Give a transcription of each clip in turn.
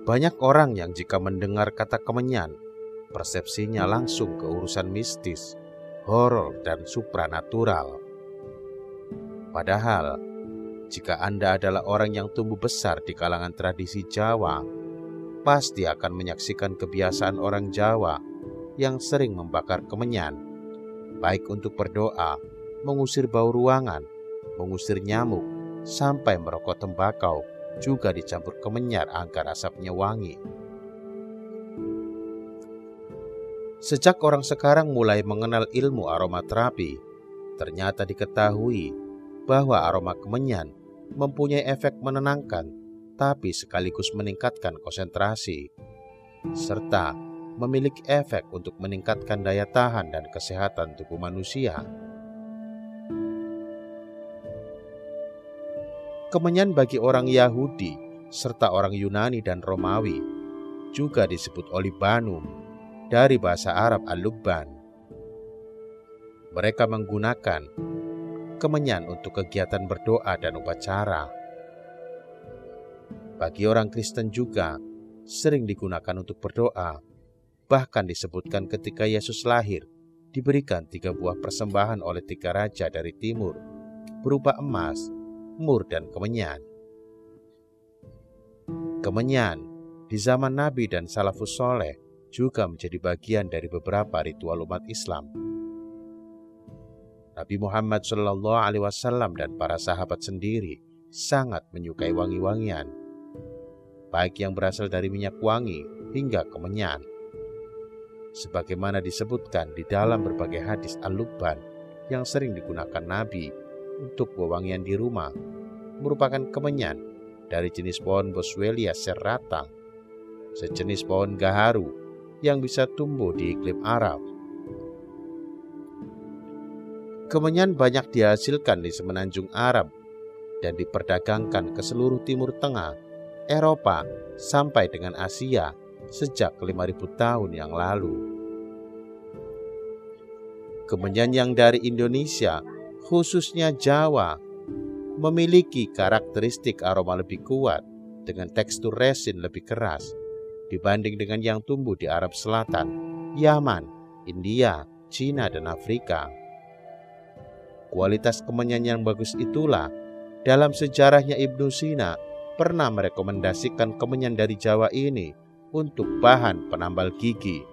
Banyak orang yang jika mendengar kata kemenyan, persepsinya langsung ke urusan mistis, horor, dan supranatural. Padahal, jika Anda adalah orang yang tumbuh besar di kalangan tradisi Jawa, pasti akan menyaksikan kebiasaan orang Jawa yang sering membakar kemenyan, baik untuk berdoa, mengusir bau ruangan, mengusir nyamuk, sampai merokok tembakau, juga dicampur kemenyan agar asapnya wangi. Sejak orang sekarang mulai mengenal ilmu aromaterapi, ternyata diketahui bahwa aroma kemenyan mempunyai efek menenangkan, tapi sekaligus meningkatkan konsentrasi, serta memiliki efek untuk meningkatkan daya tahan dan kesehatan tubuh manusia. Kemenyan bagi orang Yahudi serta orang Yunani dan Romawi juga disebut olibanum, dari bahasa Arab al-lubban. Mereka menggunakan kemenyan untuk kegiatan berdoa dan upacara. Bagi orang Kristen juga sering digunakan untuk berdoa. Bahkan disebutkan ketika Yesus lahir, diberikan 3 buah persembahan oleh 3 raja dari timur, berupa emas, mur, dan kemenyan. Kemenyan di zaman Nabi dan Salafus Soleh juga menjadi bagian dari beberapa ritual umat Islam. Nabi Muhammad SAW dan para sahabat sendiri sangat menyukai wangi-wangian, baik yang berasal dari minyak wangi hingga kemenyan. Sebagaimana disebutkan di dalam berbagai hadis al-lubban yang sering digunakan Nabi untuk wewangian di rumah, merupakan kemenyan dari jenis pohon Boswellia serrata, sejenis pohon gaharu yang bisa tumbuh di iklim Arab. Kemenyan banyak dihasilkan di semenanjung Arab dan diperdagangkan ke seluruh Timur Tengah, Eropa, sampai dengan Asia sejak 5.000 tahun yang lalu. Kemenyan yang dari Indonesia, khususnya Jawa, memiliki karakteristik aroma lebih kuat dengan tekstur resin lebih keras dibanding dengan yang tumbuh di Arab Selatan, Yaman, India, Cina, dan Afrika. Kualitas kemenyan yang bagus itulah dalam sejarahnya Ibnu Sina pernah merekomendasikan kemenyan dari Jawa ini untuk bahan penambal gigi.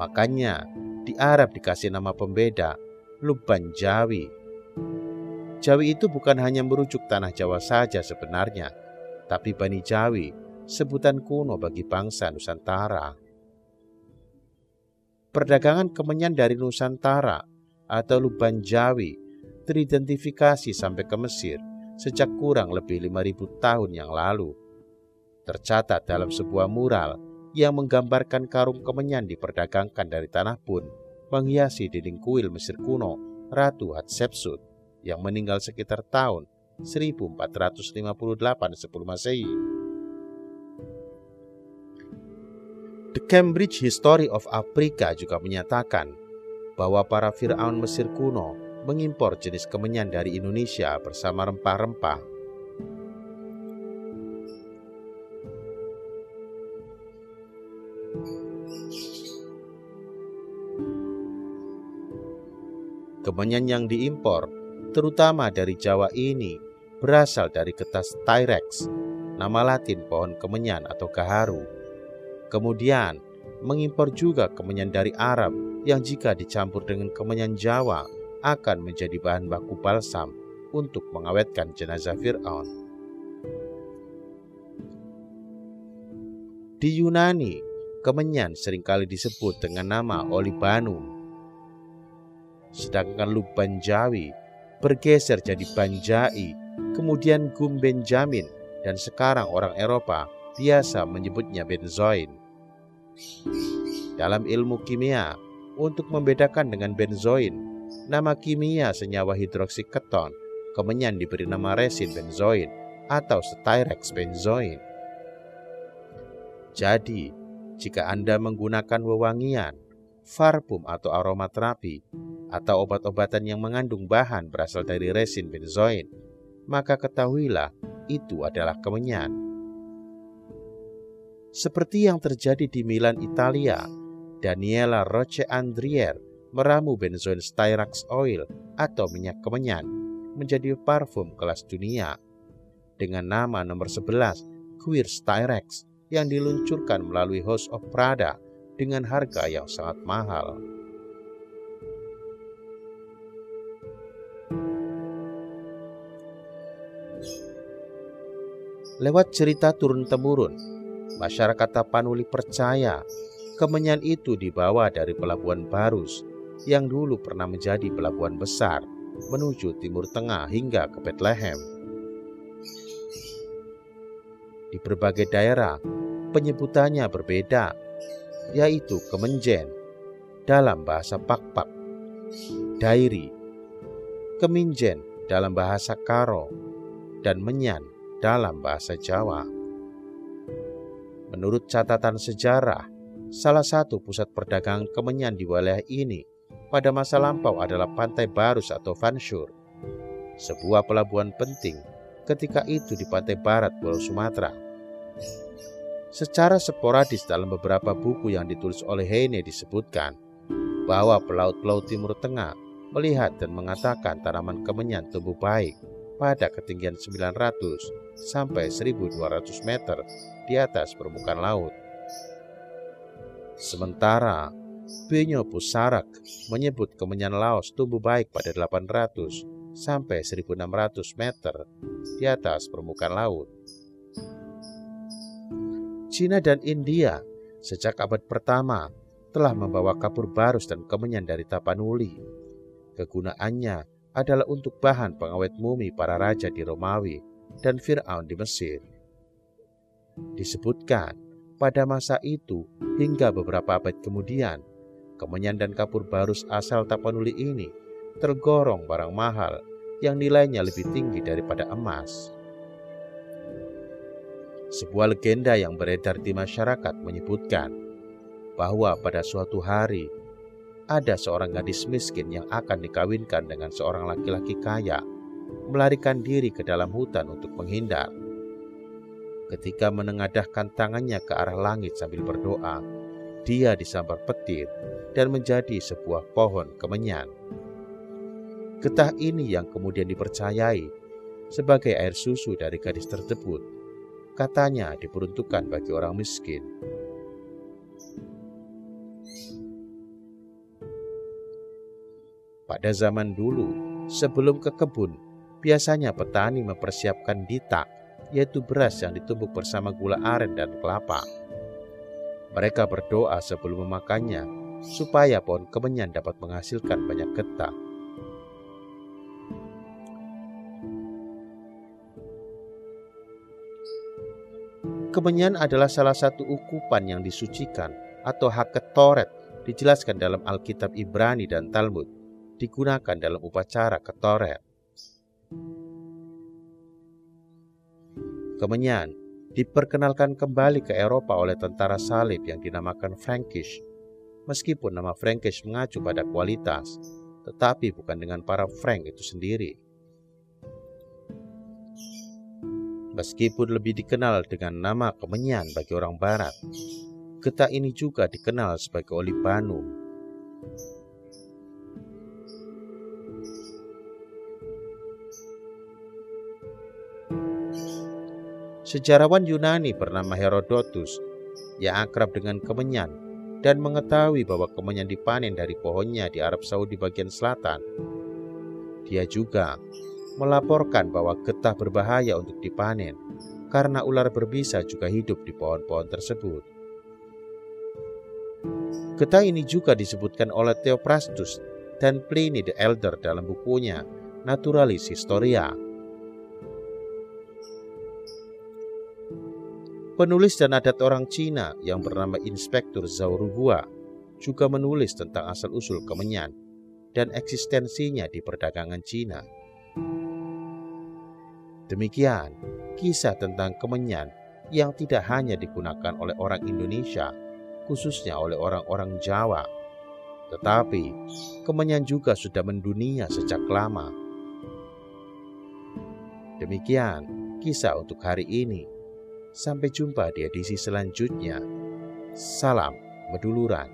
Makanya di Arab dikasih nama pembeda Lubban Jawi. Jawi itu bukan hanya merujuk tanah Jawa saja sebenarnya, tapi Bani Jawi, sebutan kuno bagi bangsa Nusantara. Perdagangan kemenyan dari Nusantara atau Lubban Jawi teridentifikasi sampai ke Mesir sejak kurang lebih 5.000 tahun yang lalu. Tercatat dalam sebuah mural yang menggambarkan karung kemenyan diperdagangkan dari tanah Pun menghiasi dinding kuil Mesir kuno Ratu Hatshepsut yang meninggal sekitar tahun 1458 sebelum Masehi. The Cambridge History of Africa juga menyatakan bahwa para Fir'aun Mesir kuno mengimpor jenis kemenyan dari Indonesia bersama rempah-rempah. Kemenyan yang diimpor, terutama dari Jawa ini, berasal dari getas Tyrex, nama Latin pohon kemenyan atau gaharu. Kemudian, mengimpor juga kemenyan dari Arab yang jika dicampur dengan kemenyan Jawa akan menjadi bahan baku balsam untuk mengawetkan jenazah Fir'aun. Di Yunani, kemenyan seringkali disebut dengan nama olibanum. Sedangkan Lubban Jawi bergeser jadi Banjai, kemudian Gum Benjamin, dan sekarang orang Eropa biasa menyebutnya benzoin. Dalam ilmu kimia, untuk membedakan dengan benzoin, nama kimia senyawa hidroksiketon, kemenyan diberi nama resin benzoin atau Styrex benzoin. Jadi, jika Anda menggunakan wewangian, parfum atau aromaterapi, atau obat-obatan yang mengandung bahan berasal dari resin benzoin, maka ketahuilah itu adalah kemenyan. Seperti yang terjadi di Milan, Italia, Daniela Roche Andrier meramu benzoin styrax oil atau minyak kemenyan menjadi parfum kelas dunia dengan nama nomor 11 Queer Styrax yang diluncurkan melalui House of Prada dengan harga yang sangat mahal. Lewat cerita turun-temurun, masyarakat Tapanuli percaya kemenyan itu dibawa dari Pelabuhan Barus yang dulu pernah menjadi pelabuhan besar menuju Timur Tengah hingga ke Bethlehem. Di berbagai daerah, penyebutannya berbeda, yaitu kemenjen dalam bahasa Pakpak, Dairi, keminjen dalam bahasa Karo, dan menyan dalam bahasa Jawa. Menurut catatan sejarah, salah satu pusat perdagangan kemenyan di wilayah ini pada masa lampau adalah Pantai Barus atau Vansur, sebuah pelabuhan penting ketika itu di pantai barat Pulau Sumatera. Secara sporadis dalam beberapa buku yang ditulis oleh Heine disebutkan bahwa pelaut-pelaut Timur Tengah melihat dan mengatakan tanaman kemenyan tumbuh baik pada ketinggian 900 sampai 1200 meter di atas permukaan laut. Sementara Benyo Pusarak menyebut kemenyan Laos tumbuh baik pada 800 sampai 1600 meter di atas permukaan laut. Cina dan India sejak abad pertama telah membawa kapur barus dan kemenyan dari Tapanuli. Kegunaannya adalah untuk bahan pengawet mumi para raja di Romawi dan Fir'aun di Mesir. Disebutkan pada masa itu hingga beberapa abad kemudian, kemenyan dan kapur barus asal Tapanuli ini tergolong barang mahal yang nilainya lebih tinggi daripada emas. Sebuah legenda yang beredar di masyarakat menyebutkan bahwa pada suatu hari ada seorang gadis miskin yang akan dikawinkan dengan seorang laki-laki kaya, melarikan diri ke dalam hutan untuk menghindar. Ketika menengadahkan tangannya ke arah langit sambil berdoa, dia disambar petir dan menjadi sebuah pohon kemenyan. Getah ini yang kemudian dipercayai sebagai air susu dari gadis tersebut, katanya diperuntukkan bagi orang miskin. Pada zaman dulu, sebelum ke kebun, biasanya petani mempersiapkan ditak, yaitu beras yang ditumbuk bersama gula aren dan kelapa. Mereka berdoa sebelum memakannya, supaya pohon kemenyan dapat menghasilkan banyak getah. Kemenyan adalah salah satu ukupan yang disucikan atau hak ketoret dijelaskan dalam Alkitab Ibrani dan Talmud, digunakan dalam upacara ketoret. Kemenyan diperkenalkan kembali ke Eropa oleh tentara salib yang dinamakan Frankish. Meskipun nama Frankish mengacu pada kualitas, tetapi bukan dengan para Frank itu sendiri. Meskipun lebih dikenal dengan nama kemenyan bagi orang barat, getah ini juga dikenal sebagai olibanum. Sejarawan Yunani bernama Herodotus yang akrab dengan kemenyan dan mengetahui bahwa kemenyan dipanen dari pohonnya di Arab Saudi bagian selatan. Dia juga melaporkan bahwa getah berbahaya untuk dipanen karena ular berbisa juga hidup di pohon-pohon tersebut. Getah ini juga disebutkan oleh Theophrastus dan Pliny the Elder dalam bukunya Naturalis Historia. Penulis dan adat orang Cina yang bernama Inspektur Zhao Rubua juga menulis tentang asal-usul kemenyan dan eksistensinya di perdagangan Cina. Demikian kisah tentang kemenyan yang tidak hanya digunakan oleh orang Indonesia, khususnya oleh orang-orang Jawa, Tetapi kemenyan juga sudah mendunia sejak lama. Demikian kisah untuk hari ini. Sampai jumpa di edisi selanjutnya. Salam Meduluran.